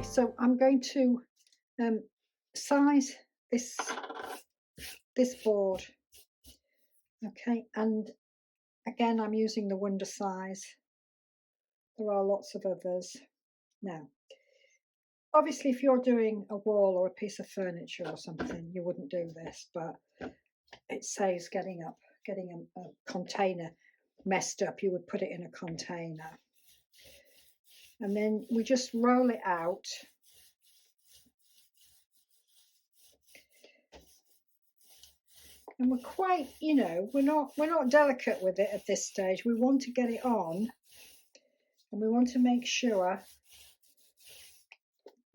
so I'm going to size this board. Okay, and again I'm using the Wonder size. There are lots of others. Now, obviously if you're doing a wall or a piece of furniture or something, you wouldn't do this, but it saves getting a container messed up. You would put it in a container. And then we just roll it out. And we're quite, you know, we're not delicate with it at this stage. We want to get it on, and we want to make sure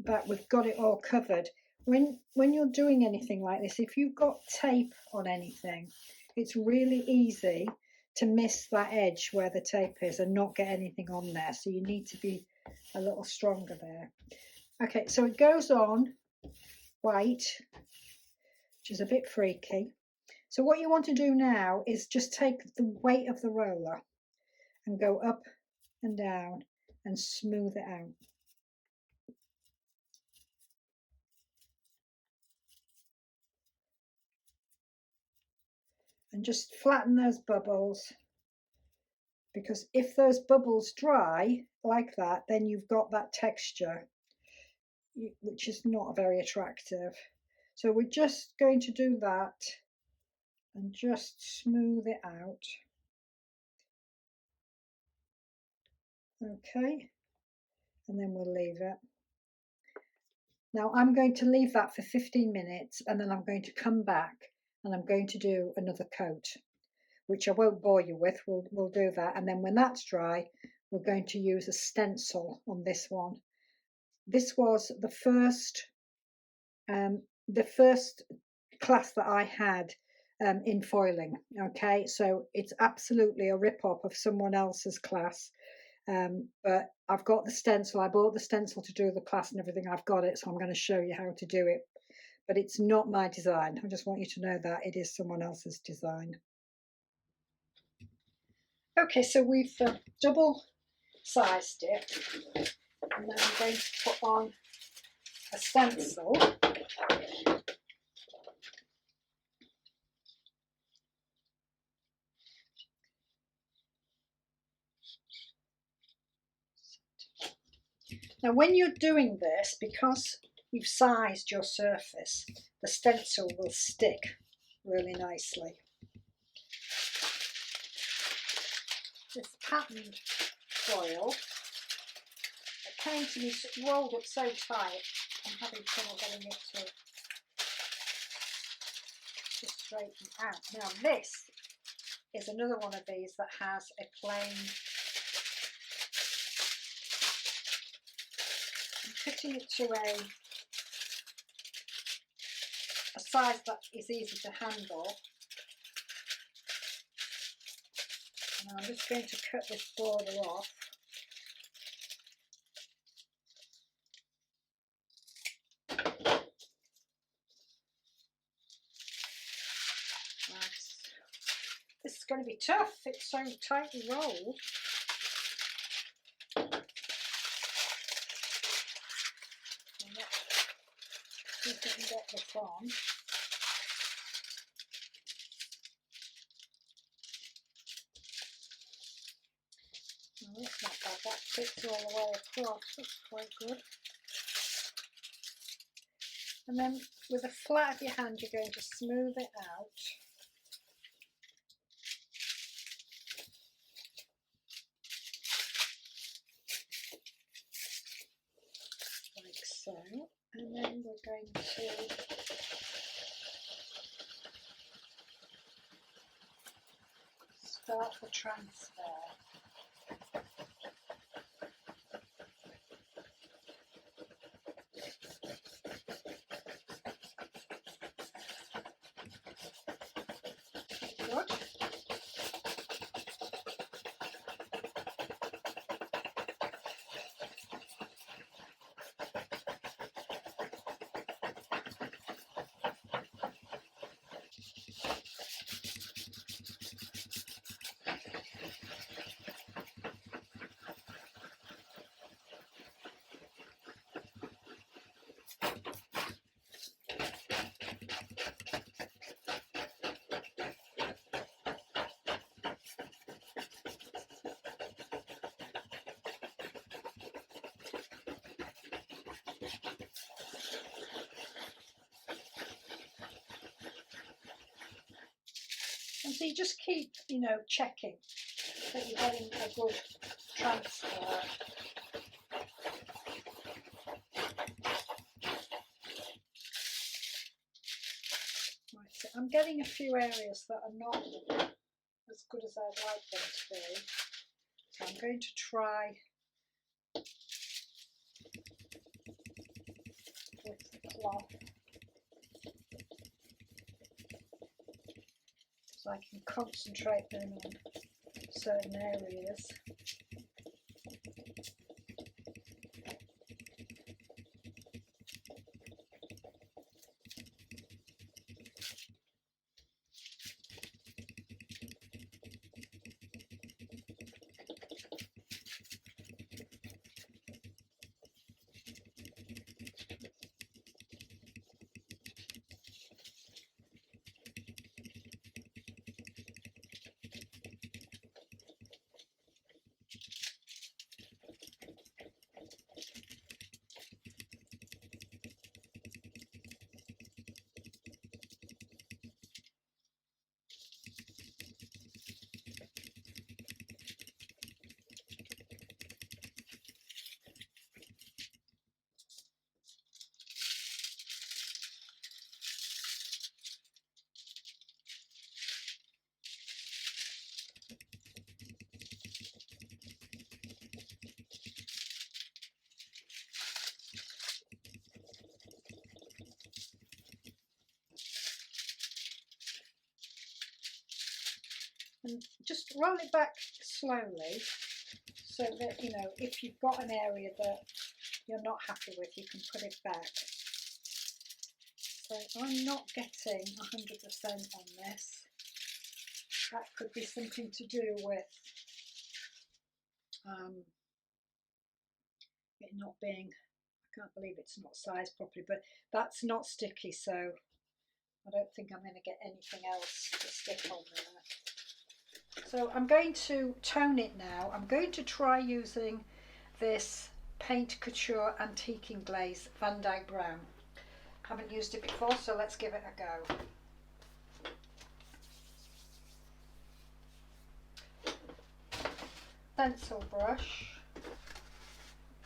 that we've got it all covered. When you're doing anything like this, if you've got tape on anything, it's really easy to miss that edge where the tape is and not get anything on there. So you need to be a little stronger there. Okay, so it goes on white, which is a bit freaky. So what you want to do now is just take the weight of the roller and go up and down and smooth it out. And just flatten those bubbles, because if those bubbles dry like that, then you've got that texture, which is not very attractive. So we're just going to do that and just smooth it out. Okay, and then we'll leave it. Now I'm going to leave that for 15 minutes, and then I'm going to come back and I'm going to do another coat, which I won't bore you with. We'll do that, and then when that's dry, we're going to use a stencil on this one. This was the first class that I had in foiling. Okay, so it's absolutely a rip-off of someone else's class, but I've got the stencil. I bought the stencil to do the class and everything. I've got it, so I'm going to show you how to do it, but it's not my design. I just want you to know that it is someone else's design. Okay, so we've double sized it, and now I'm going to put on a stencil. Now when you're doing this, because you've sized your surface, the stencil will stick really nicely. This patterned foil, it came to me rolled up so tight, I'm having trouble getting it to straighten out. Now this is another one of these that has a plain, I'm cutting it to a size that is easy to handle. And I'm just going to cut this border off. Nice. This is going to be tough, it's so tightly rolled. See if I can get this on. Oh, that's not bad, that fits all the way across, that's quite good. And then with the flat of your hand you're going to smooth it out. Like so. And then we're going to start the transfer. Good. so you just keep, you know, checking that you're getting a good transfer. Right, so I'm getting a few areas that are not as good as I'd like them to be. So I'm going to try with the cloth so I can concentrate then on certain areas. And just roll it back slowly so that, you know, if you've got an area that you're not happy with, you can put it back. So I'm not getting 100% on this. That could be something to do with it not being, I can't believe it's not sized properly, but that's not sticky, so I don't think I'm going to get anything else to stick on there. So I'm going to tone it now. I'm going to try using this Paint Couture Antiquing Glaze Van Dyke Brown. Haven't used it before, so let's give it a go. Stencil brush.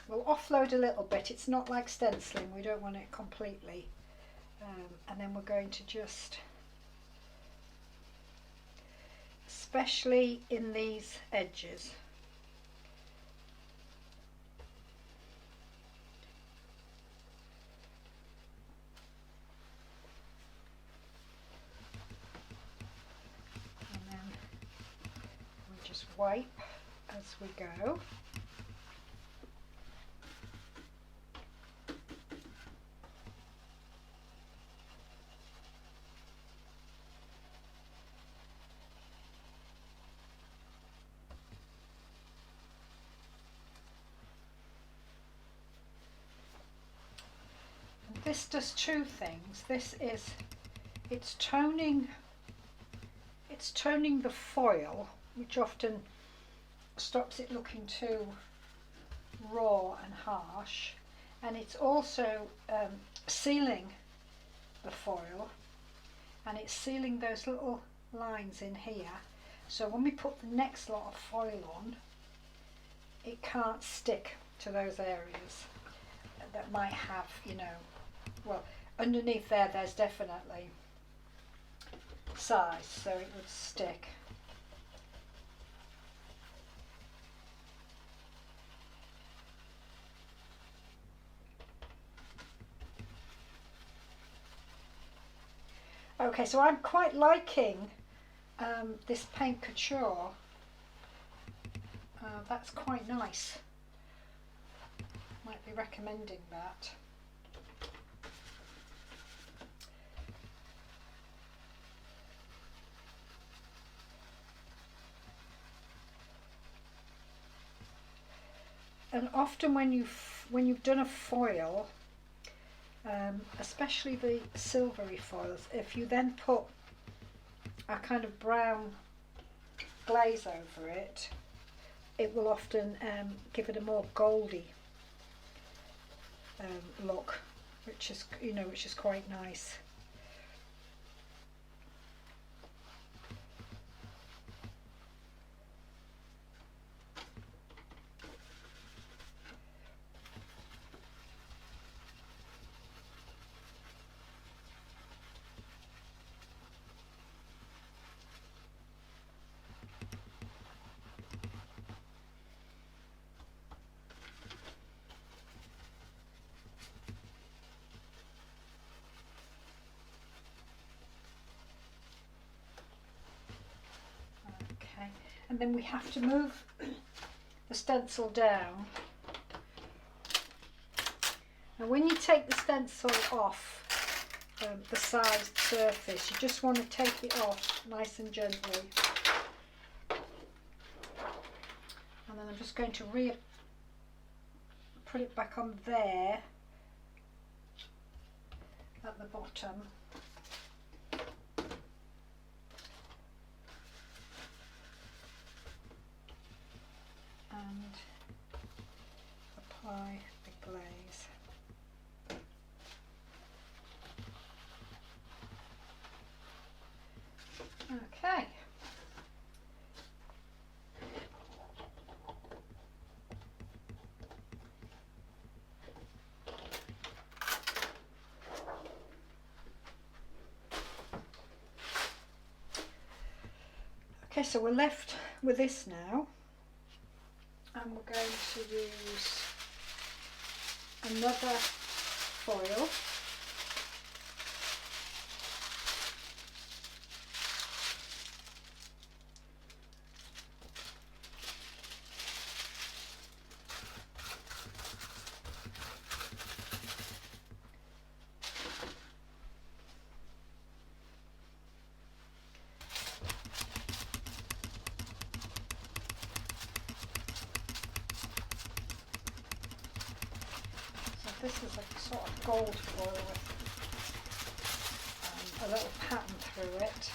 We'll offload a little bit. It's not like stenciling, we don't want it completely. And then we're going to just, especially in these edges, and then we just wipe as we go. This does two things. This is, it's toning the foil, which often stops it looking too raw and harsh, and it's also sealing the foil, and it's sealing those little lines in here, so when we put the next lot of foil on, it can't stick to those areas that might have, you know, well, underneath there's definitely size, so it would stick. Okay, so I'm quite liking this Paint Couture. That's quite nice. Might be recommending that. And often when you've done a foil, especially the silvery foils, if you then put a kind of brown glaze over it, it will often give it a more goldy look, which is, you know, which is quite nice. and then we have to move the stencil down. And when you take the stencil off the side surface, you just want to take it off nice and gently. And then I'm just going to put it back on there at the bottom. And apply the glaze. Okay. Okay, so we're left with this now, and we're going to use another foil. This is a sort of gold foil with a little pattern through it.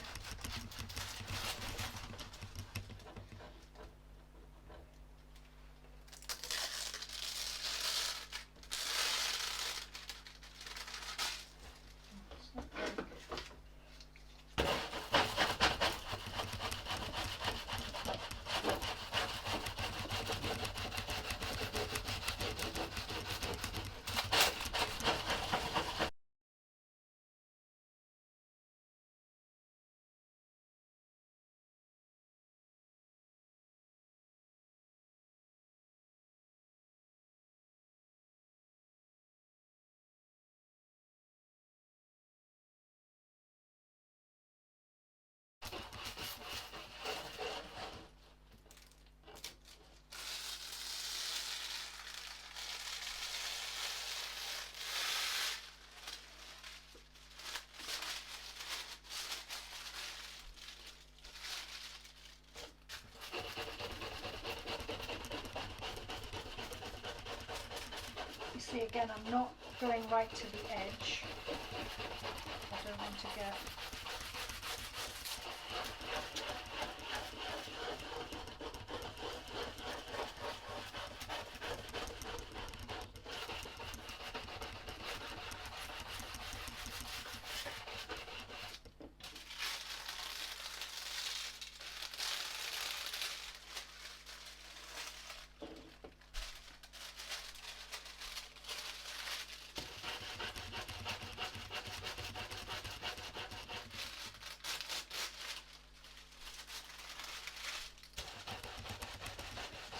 See, again, I'm not going right to the edge. I don't want to get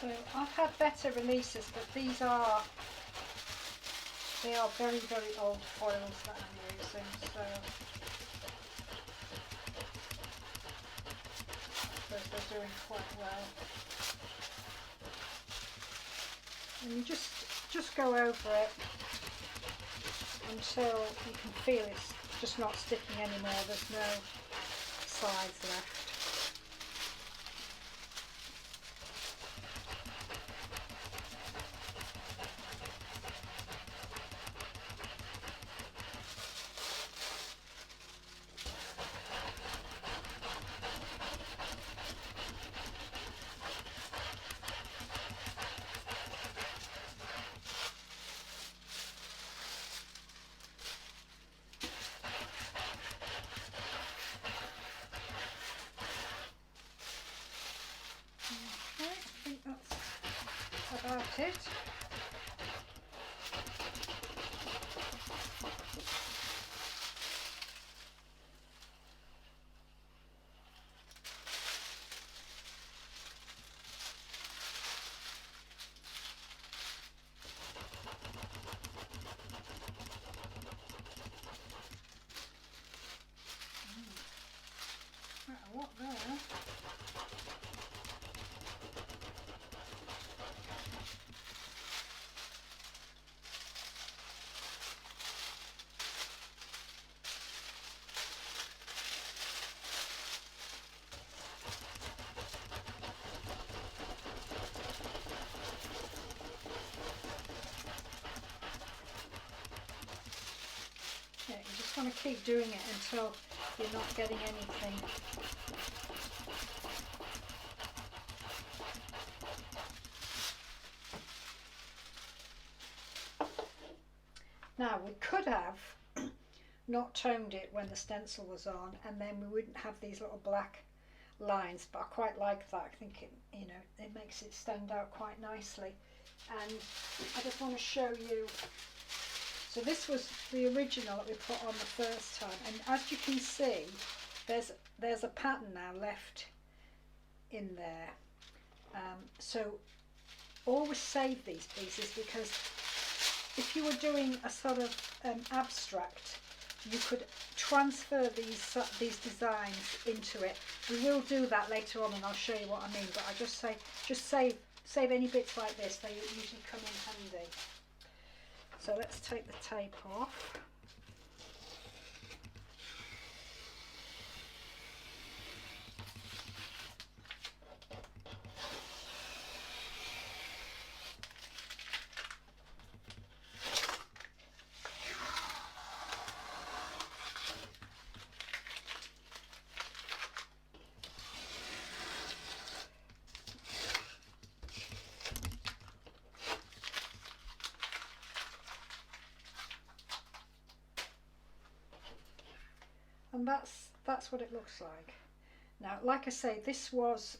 So I've had better releases, but they are very, very old foils that I'm using, so I suppose they're doing quite well. And you just go over it until you can feel it's just not sticking anymore, there's no sides left. About it. Quite a lot there. want to keep doing it until you're not getting anything. Now we could have not toned it when the stencil was on, and then we wouldn't have these little black lines, but I quite like that. I think it, you know, it makes it stand out quite nicely. And I just want to show you, so this was the original that we put on the first time, and as you can see there's a pattern now left in there. So always save these pieces, because if you were doing a sort of abstract, you could transfer these designs into it. We will do that later on, and I'll show you what I mean, but I just say save any bits like this. They usually come in handy. So let's take the tape off. And that's what it looks like. Now, like I say, this was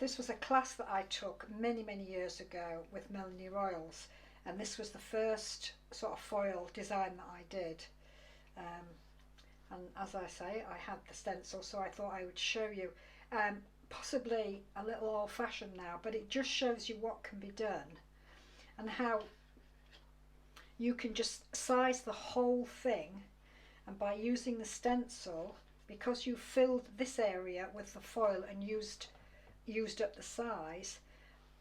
a class that I took many years ago with Melanie Royals, and this was the first sort of foil design that I did. And as I say, I had the stencil, so I thought I would show you. Possibly a little old-fashioned now, but it just shows you what can be done and how you can just size the whole thing. And by using the stencil, because you filled this area with the foil and used up the size,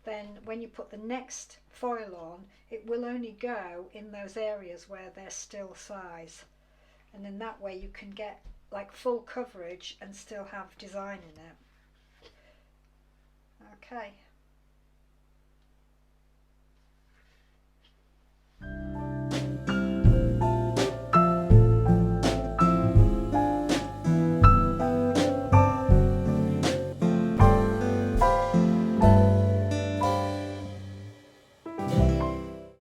then when you put the next foil on, it will only go in those areas where there's still size. And in that way you can get like full coverage and still have design in it. Okay.